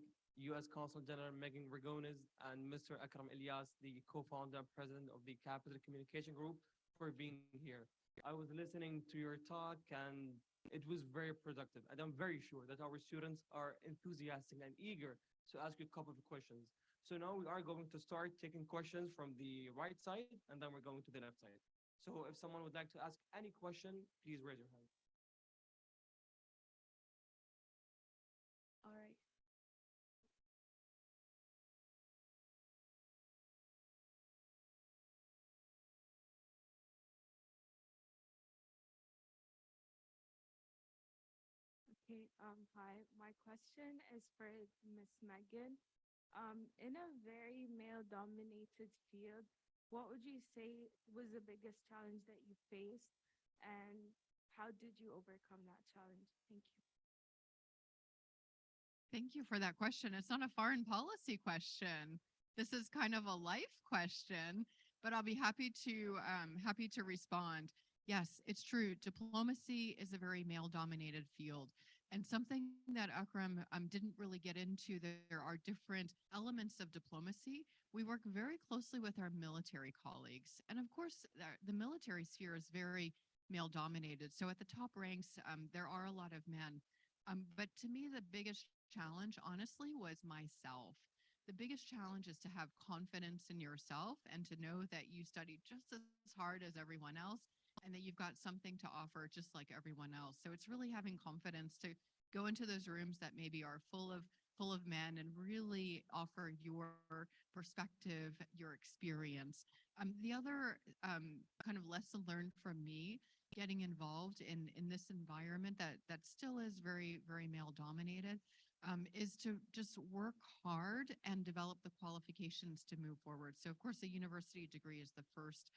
U.S. Consul General Meghan Gregonis and Mr. Akram Elias, the co-founder and president of the Capital Communication Group, for being here. I was listening to your talk and it was very productive. And I'm very sure that our students are enthusiastic and eager to ask you a couple of questions. So now we are going to start taking questions from the right side, and then we're going to the left side. So if someone would like to ask any question, please raise your hand. All right. Okay, hi. My question is for Miss Meghan. In a very male-dominated field, what would you say was the biggest challenge that you faced, and how did you overcome that challenge? Thank you. Thank you for that question. It's not a foreign policy question. This is kind of a life question, but I'll be happy to respond. Yes, it's true. Diplomacy is a very male-dominated field. And something that Akram didn't really get into, there are different elements of diplomacy. We work very closely with our military colleagues. And of course, the military sphere is very male-dominated. So at the top ranks, there are a lot of men. But to me, the biggest challenge, honestly, was myself. The biggest challenge is to have confidence in yourself and to know that you studied just as hard as everyone else and that you've got something to offer just like everyone else. So it's really having confidence to go into those rooms that maybe are full of men and really offer your perspective, your experience. The other kind of lesson learned from me getting involved in this environment that still is very male dominated is to just work hard and develop the qualifications to move forward. So of course, a university degree is the first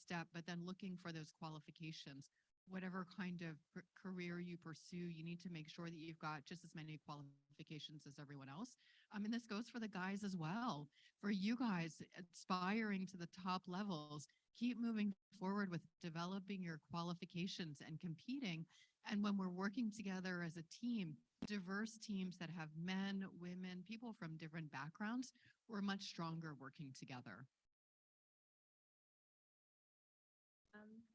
step, but then looking for those qualifications. Whatever kind of career you pursue, you need to make sure that you've got just as many qualifications as everyone else. And this goes for the guys as well. For you guys aspiring to the top levels, keep moving forward with developing your qualifications and competing. And when we're working together as a team, diverse teams that have men, women, people from different backgrounds, we're much stronger working together.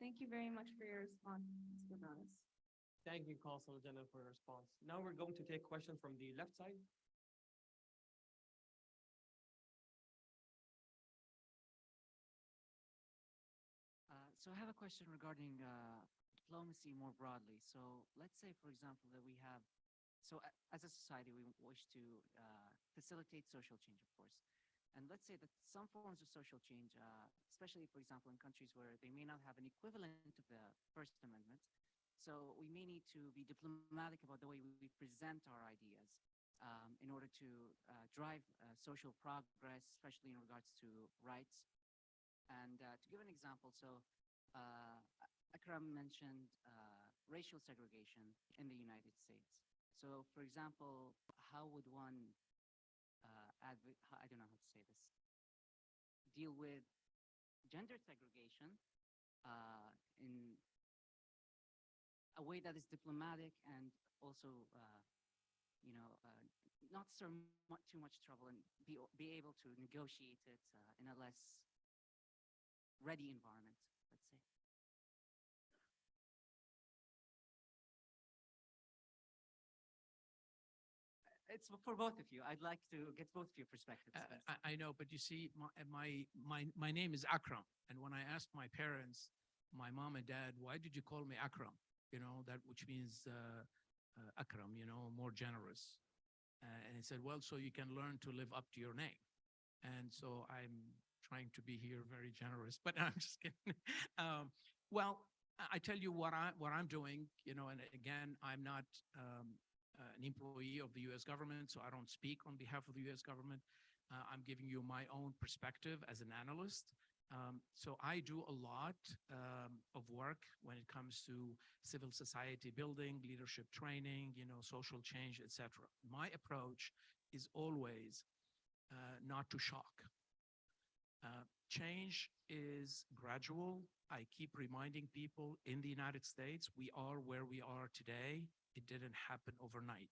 Thank you very much for your response, Mr. Bronis. Thank you, Consul General, for your response. Now we're going to take questions from the left side. So I have a question regarding diplomacy more broadly. So let's say, for example, that we have, as a society, we wish to facilitate social change, of course. And let's say that some forms of social change, especially, for example, in countries where they may not have an equivalent of the First Amendment, so we may need to be diplomatic about the way we present our ideas in order to drive social progress, especially in regards to rights. And to give an example, Akram mentioned racial segregation in the United States. So, for example, how would one I don't know how to say this, deal with gender segregation in a way that is diplomatic and also, not so too much trouble, and be able to negotiate it in a less ready environment, let's say. It's for both of you. I'd like to get both of your perspectives. I know, but you see, my name is Akram. And when I asked my parents, my mom and dad, why did you call me Akram? That which means Akram, more generous. And he said, well, so you can learn to live up to your name. And so I'm trying to be here very generous, but I'm just kidding. Well, I tell you what I'm doing, and again, I'm not an employee of the U.S. government, so I don't speak on behalf of the U.S. government. I'm giving you my own perspective as an analyst. So I do a lot of work when it comes to civil society building, leadership training, social change, etc. My approach is always not to shock. Change is gradual. I keep reminding people in the United States, we are where we are today. It didn't happen overnight.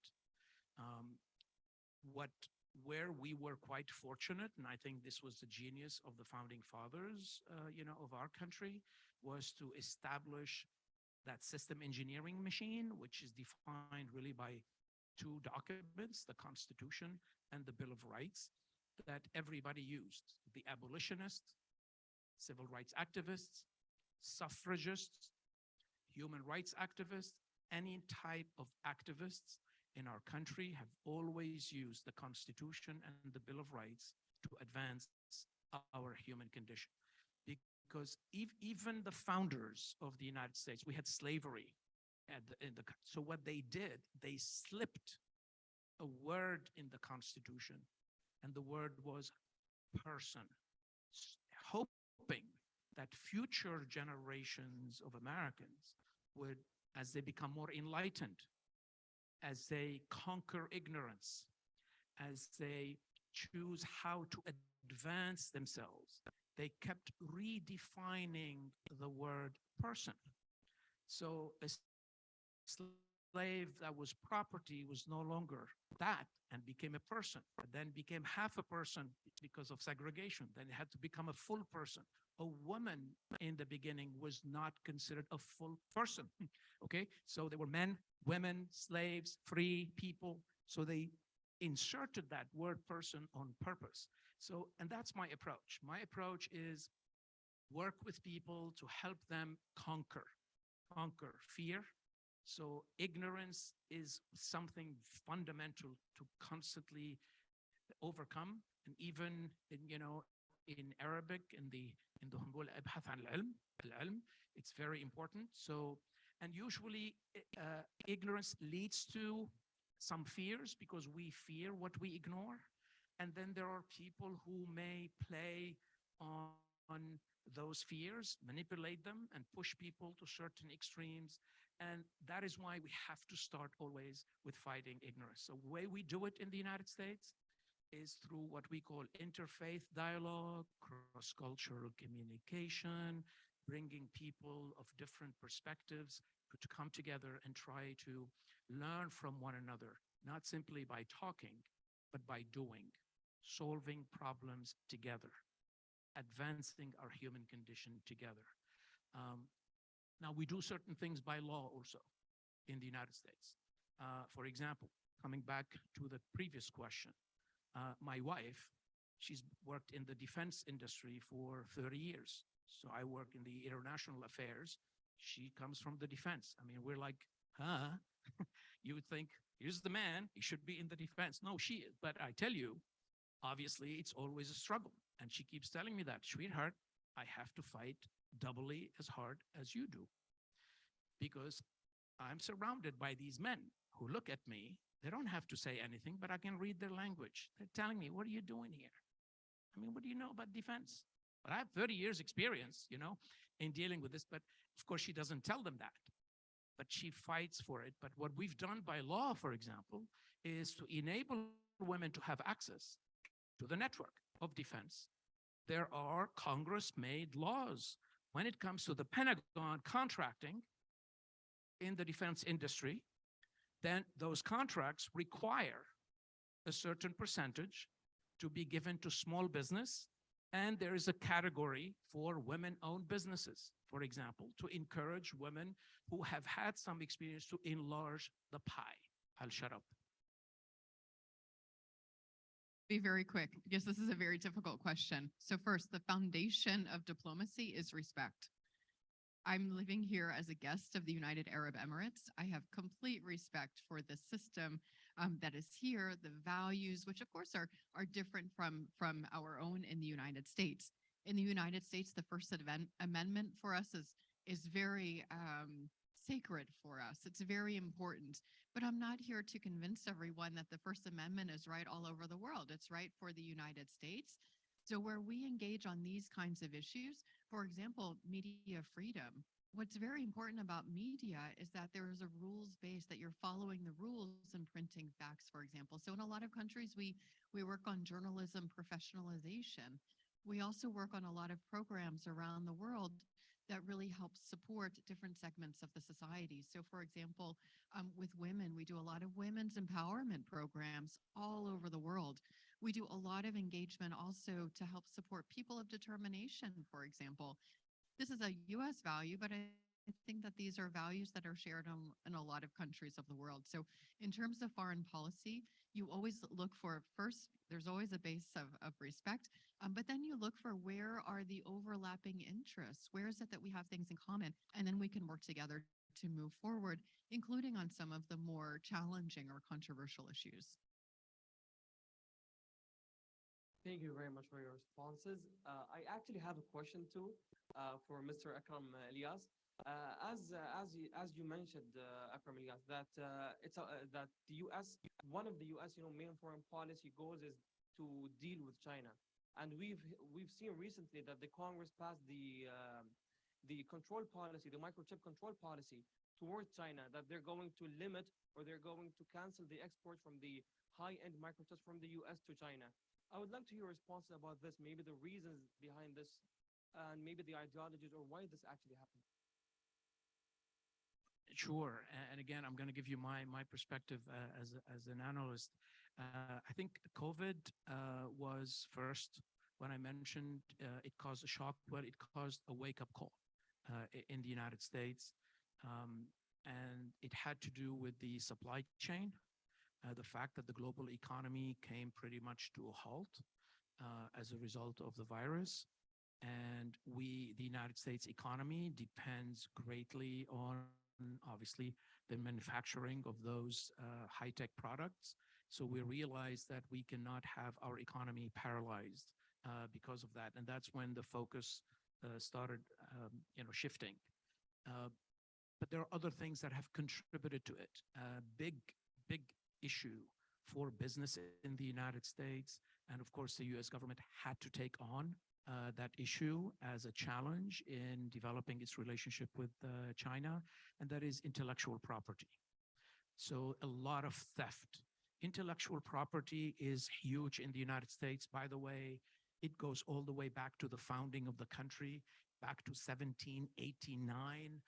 Where we were quite fortunate, and I think this was the genius of the founding fathers, of our country, was to establish that system engineering machine, which is defined really by two documents, the Constitution and the Bill of Rights, that everybody used. The abolitionists, civil rights activists, suffragists, human rights activists, any type of activists in our country have always used the Constitution and the Bill of Rights to advance our human condition. Because even the founders of the United States, we had slavery so what they did, they slipped a word in the Constitution, and the word was person, hoping that future generations of Americans would, as they become more enlightened, as they conquer ignorance, as they choose how to advance themselves, they kept redefining the word person. So a slave that was property was no longer that and became a person, but then became half a person because of segregation. Then it had to become a full person. A woman in the beginning was not considered a full person. Okay, so there were men, women, slaves, free people. So they inserted that word person on purpose. So, and that's my approach. My approach is work with people to help them conquer fear. So ignorance is something fundamental to constantly overcome. And even in, in Arabic, in the هنقول ابحث عن العلم, it's very important. So, and usually ignorance leads to some fears because we fear what we ignore. And then there are people who may play on those fears, manipulate them, and push people to certain extremes. And that is why we have to start always with fighting ignorance. So the way we do it in the United States is through what we call interfaith dialogue, cross-cultural communication, bringing people of different perspectives to come together and try to learn from one another, not simply by talking, but by doing, solving problems together, advancing our human condition together. Now, we do certain things by law also in the United States. For example, coming back to the previous question, my wife, she's worked in the defense industry for 30 years. So I work in the international affairs. She comes from the defense. I mean, we're like, huh? You would think, here's the man, he should be in the defense. No, she is. But I tell you, obviously, it's always a struggle. And she keeps telling me that, sweetheart, I have to fight doubly as hard as you do. Because I'm surrounded by these men who look at me. They don't have to say anything, but I can read their language. They're telling me, what are you doing here? I mean, what do you know about defense? But I have 30 years experience, in dealing with this. But of course, she doesn't tell them that. But she fights for it. But what we've done by law, for example, is to enable women to have access to the network of defense. There are Congress-made laws when it comes to the Pentagon contracting in the defense industry. Then those contracts require a certain percentage to be given to small business. And there is a category for women-owned businesses, for example, to encourage women who have had some experience to enlarge the pie. I'll shut up. Be very quick because this is a very difficult question. So first, the foundation of diplomacy is respect. I'm living here as a guest of the United Arab Emirates. I have complete respect for the system that is here, the values, which of course are different from our own in the United States. In the United States, the First Amendment for us is very sacred for us. It's very important. But I'm not here to convince everyone that the First Amendment is right all over the world. It's right for the United States. So where we engage on these kinds of issues, for example, media freedom, what's very important about media is that there is a rules base, that you're following the rules in printing facts, for example. So in a lot of countries, we work on journalism professionalization. We also work on a lot of programs around the world that really help support different segments of the society. So for example, with women, we do a lot of women's empowerment programs all over the world. We do a lot of engagement also to help support people of determination, for example. This is a US value, but I think that these are values that are shared in a lot of countries of the world. So in terms of foreign policy, you always look for, first, there's always a base of respect, but then you look for where are the overlapping interests? Where is it that we have things in common? And then we can work together to move forward, including on some of the more challenging or controversial issues. Thank you very much for your responses. I actually have a question too for Mr. Akram Elias. As you mentioned, Akram Elias, that that the U.S. one of the U.S. main foreign policy goals is to deal with China, and we've seen recently that the Congress passed the control policy, the microchip control policy towards China, that they're going to limit or they're going to cancel the export from the high-end microchips from the U.S. to China. I would like to hear responses about this, maybe the reasons behind this, and maybe the ideologies or why this actually happened. Sure. And again, I'm going to give you my perspective as an analyst. I think COVID was first, when I mentioned it caused a shock, but it caused a wake-up call in the United States. And it had to do with the supply chain. The fact that the global economy came pretty much to a halt as a result of the virus. And the United States economy depends greatly on, obviously, the manufacturing of those high-tech products. So we realized that we cannot have our economy paralyzed because of that. And that's when the focus started, shifting. But there are other things that have contributed to it. Big issue for business in the United States. And of course, the US government had to take on that issue as a challenge in developing its relationship with China, and that is intellectual property. So a lot of theft. Intellectual property is huge in the United States. By the way, it goes all the way back to the founding of the country, back to 1789,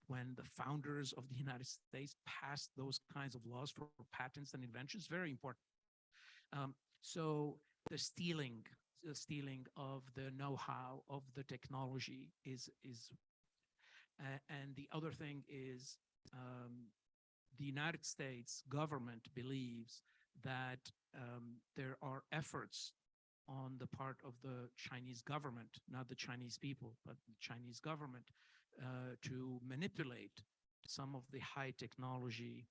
when the founders of the United States passed those kinds of laws for patents and inventions. Very important. So the stealing of the know-how of the technology is and the other thing is the United States government believes that there are efforts on the part of the Chinese government, not the Chinese people, but the Chinese government, to manipulate some of the high technology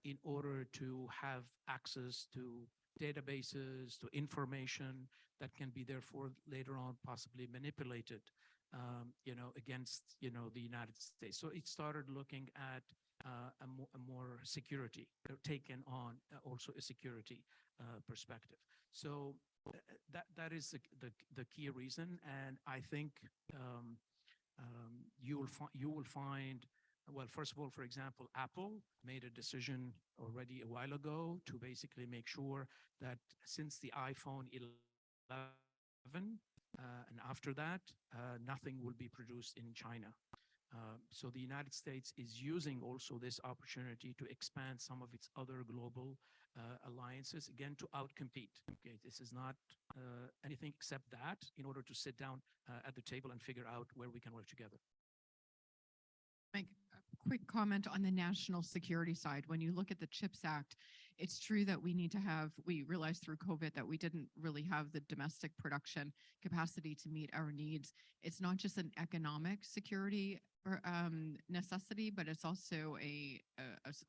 in order to have access to databases, to information that can be therefore later on possibly manipulated, against, the United States. So it started looking at a more security, taken on also a security perspective. So that is the key reason, and I think you will find. Well, first of all, for example, Apple made a decision already a while ago to basically make sure that since the iPhone 11 and after that, nothing will be produced in China. So the United States is using also this opportunity to expand some of its other global alliances, again, to outcompete. Okay, this is not anything except that in order to sit down at the table and figure out where we can work together. Make a quick comment on the national security side. When you look at the CHIPS Act, it's true that we realized through COVID that we didn't really have the domestic production capacity to meet our needs. It's not just an economic security necessity, but it's also a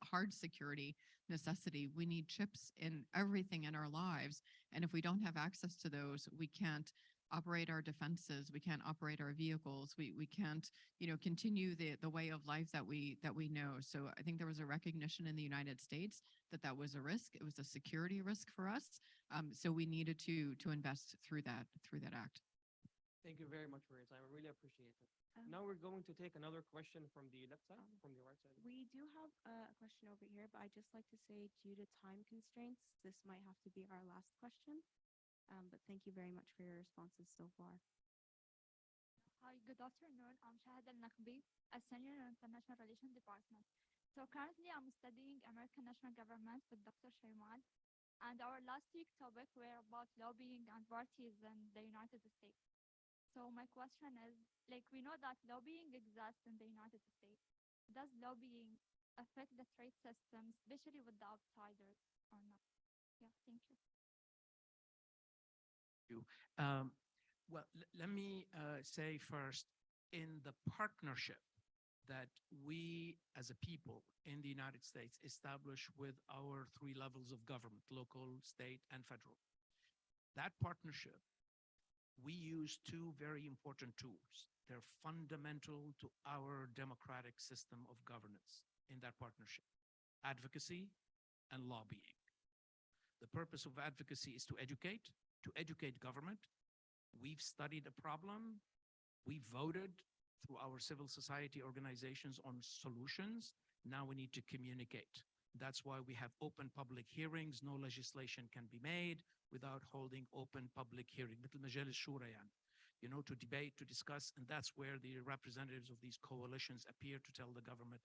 hard security necessity. We need chips in everything in our lives. And if we don't have access to those, we can't operate our defenses, we can't operate our vehicles, we can't, continue the way of life that we know. So I think there was a recognition in the United States that was a risk. It was a security risk for us. So we needed to invest through that act. Thank you very much for your time. I really appreciate it. Now we're going to take another question from the left side, from the right side. We do have a question over here, but I'd just like to say, due to time constraints, this might have to be our last question. But thank you very much for your responses so far. Hi, good afternoon. I'm Shahad Al-Nakbi, a senior in International Relations Department. So currently I'm studying American National Government with Dr. Shayman, and our last week topic were about lobbying and parties in the United States. So my question is, we know that lobbying exists in the United States. Does lobbying affect the trade system, especially with the outsiders, or not? Yeah, thank you. Well, let me say first, in the partnership that we as a people in the United States establish with our three levels of government, local, state, and federal, that partnership, we use two very important tools. They're fundamental to our democratic system of governance in that partnership: advocacy and lobbying. The purpose of advocacy is to educate government. We've studied a problem. We voted through our civil society organizations on solutions. Now we need to communicate. That's why we have open public hearings. No legislation can be made without holding open public hearing. To debate, to discuss, and that's where the representatives of these coalitions appear to tell the government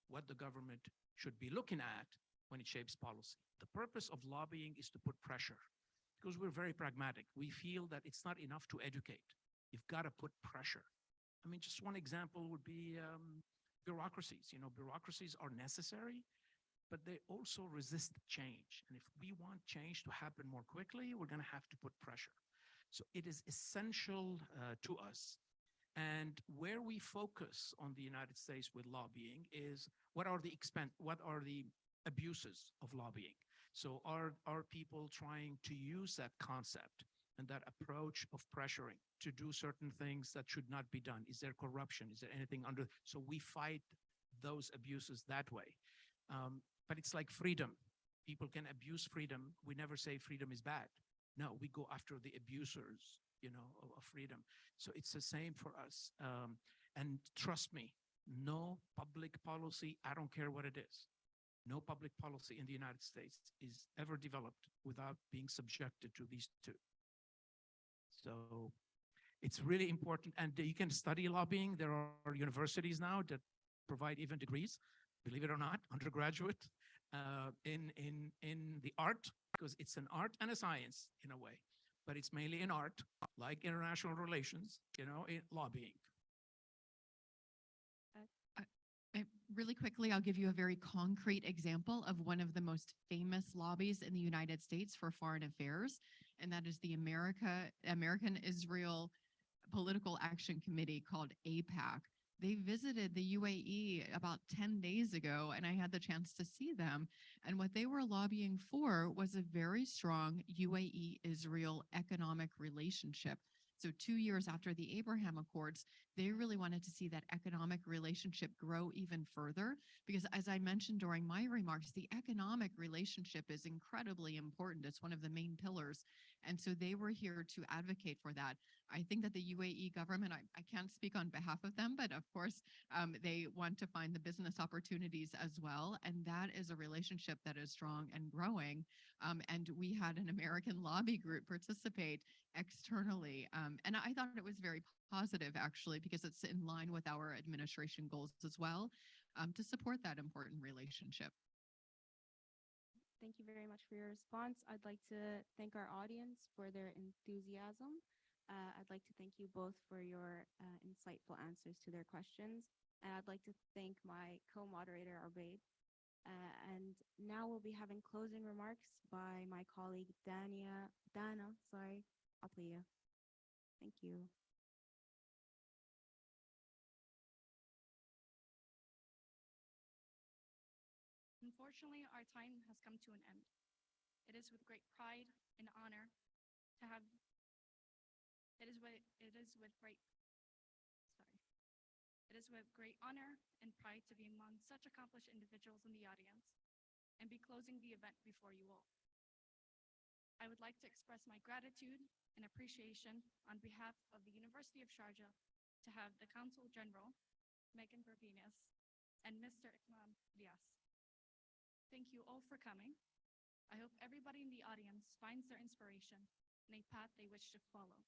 what the government should be looking at when it shapes policy. The purpose of lobbying is to put pressure, because we're very pragmatic. We feel that it's not enough to educate. You've got to put pressure. I mean, just one example would be bureaucracies. Bureaucracies are necessary, but they also resist change. And if we want change to happen more quickly, we're going to have to put pressure. So it is essential to us. And where we focus on the United States with lobbying is what are the abuses of lobbying? So are people trying to use that concept and that approach of pressuring to do certain things that should not be done? Is there corruption? Is there anything under? So we fight those abuses that way. But it's like freedom. People can abuse freedom. We never say freedom is bad. No, we go after the abusers, of freedom. So it's the same for us. And trust me, no public policy, I don't care what it is, no public policy in the United States is ever developed without being subjected to these two. So it's really important. And you can study lobbying. There are universities now that provide even degrees, believe it or not, undergraduate in the art, because it's an art and a science in a way, but it's mainly in art, like international relations, in lobbying. Really quickly, I'll give you a very concrete example of one of the most famous lobbies in the United States for foreign affairs, and that is the American Israel Political Action Committee, called AIPAC. They visited the UAE about 10 days ago, and I had the chance to see them. And what they were lobbying for was a very strong UAE-Israel economic relationship. So 2 years after the Abraham Accords, they really wanted to see that economic relationship grow even further, because as I mentioned during my remarks, the economic relationship is incredibly important. It's one of the main pillars. And so they were here to advocate for that. I think that the UAE government, I can't speak on behalf of them, but of course, they want to find the business opportunities as well. And that is a relationship that is strong and growing. And we had an American lobby group participate externally. And I thought it was very positive, actually, because it's in line with our administration goals as well, to support that important relationship. Thank you very much for your response. I'd like to thank our audience for their enthusiasm. I'd like to thank you both for your insightful answers to their questions. And I'd like to thank my co-moderator, Obaid. And now we'll be having closing remarks by my colleague, Dana Aplia. Thank you. Unfortunately, our time has come to an end. It is with great pride and honor to have, it is with great honor and pride to be among such accomplished individuals in the audience and be closing the event before you all. I would like to express my gratitude and appreciation on behalf of the University of Sharjah to have the Consul General, Meghan Gregonis, and Mr. Akram Elias. Thank you all for coming. I hope everybody in the audience finds their inspiration in a path they wish to follow,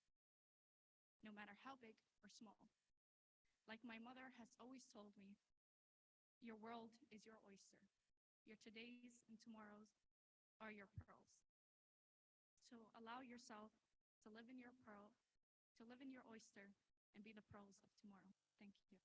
no matter how big or small. Like my mother has always told me, your world is your oyster. Your todays and tomorrows are your pearls. So allow yourself to live in your oyster and be the pearls of tomorrow. Thank you.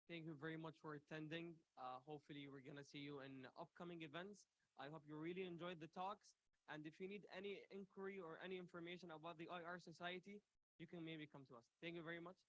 Thank you very much for attending. Hopefully, we're going to see you in upcoming events. I hope you really enjoyed the talks. And if you need any inquiry or any information about the IR Society, you can maybe come to us. Thank you very much.